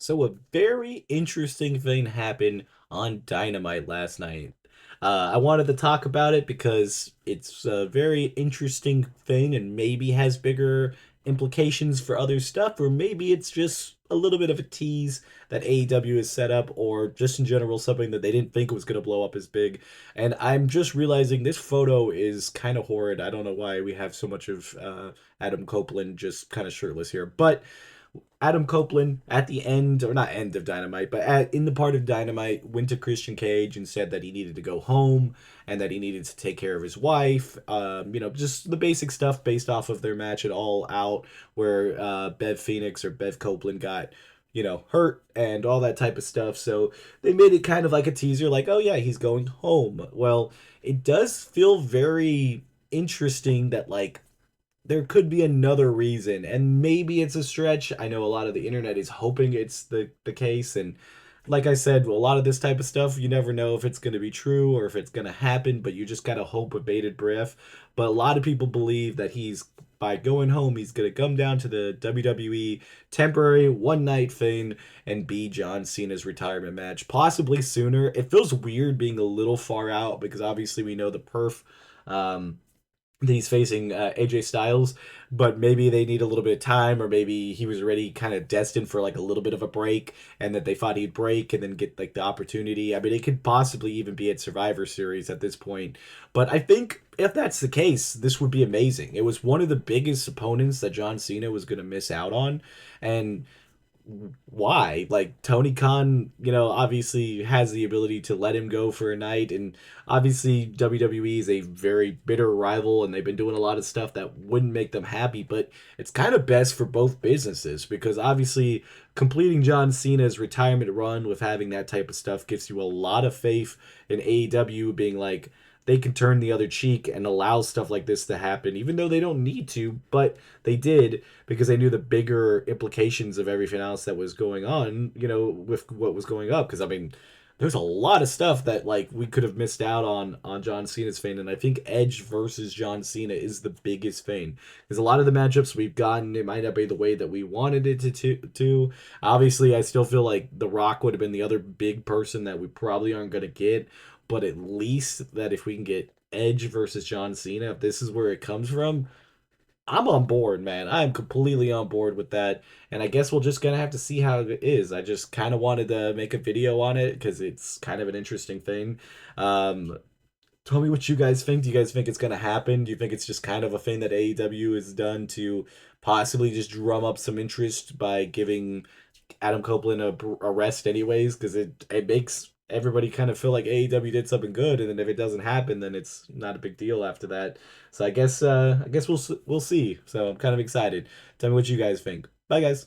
So a very interesting thing happened on Dynamite last night. I wanted to talk about it because it's a very interesting thing and maybe has bigger implications for other stuff, or maybe it's just a little bit of a tease that AEW has set up, or just in general something that they didn't think was going to blow up as big. And I'm just realizing this photo is kind of horrid. I don't know why we have so much of Adam Copeland just kind of shirtless here, but Adam Copeland at the end, or not end of Dynamite, but in the part of Dynamite, went to Christian Cage and said that he needed to go home and that he needed to take care of his wife. Just the basic stuff based off of their match at All Out, where Bev Phoenix or Bev Copeland got hurt and all that type of stuff. So they made it kind of like a teaser, like, oh yeah, he's going home. Well, it does feel very interesting that like there could be another reason, and maybe it's a stretch. I know a lot of the internet is hoping it's the case, and like I said, a lot of this type of stuff, you never know if it's going to be true or if it's going to happen, but you just gotta hope with bated breath. But a lot of people believe that he's by going home, he's going to come down to the WWE temporary one night thing and be John Cena's retirement match, possibly sooner. It feels weird being a little far out because obviously we know the perf. Um, that he's facing AJ Styles, but maybe they need a little bit of time, or maybe he was already kind of destined for like a little bit of a break, and that they thought he'd break and then get like the opportunity. I mean, it could possibly even be at Survivor Series at this point. But I think if that's the case, this would be amazing. It was one of the biggest opponents that John Cena was going to miss out on, and why? Like Tony Khan, obviously has the ability to let him go for a night, and obviously WWE is a very bitter rival, and they've been doing a lot of stuff that wouldn't make them happy. But it's kind of best for both businesses because obviously completing John Cena's retirement run with having that type of stuff gives you a lot of faith in AEW being like they can turn the other cheek and allow stuff like this to happen, even though they don't need to, but they did because they knew the bigger implications of everything else that was going on, with what was going up. Because I mean, there's a lot of stuff that like we could have missed out on John Cena's fame, and I think Edge versus John Cena is the biggest thing. Because a lot of the matchups we've gotten, it might not be the way that we wanted it to. Obviously, I still feel like The Rock would have been the other big person that we probably aren't gonna get, but at least that if we can get Edge versus John Cena, if this is where it comes from, I'm on board, man. I'm completely on board with that. And I guess we're just gonna have to see how it is. I just kind of wanted to make a video on it because it's kind of an interesting thing. Um, Tell me what you guys think. Do you guys think it's gonna happen? Do you think it's just kind of a thing that AEW has done to possibly just drum up some interest by giving Adam Copeland a rest anyways? Because it makes everybody kind of feel like AEW did something good, and then if it doesn't happen, then it's not a big deal after that. So I guess we'll see. So I'm kind of excited. Tell me what you guys think. Bye, guys.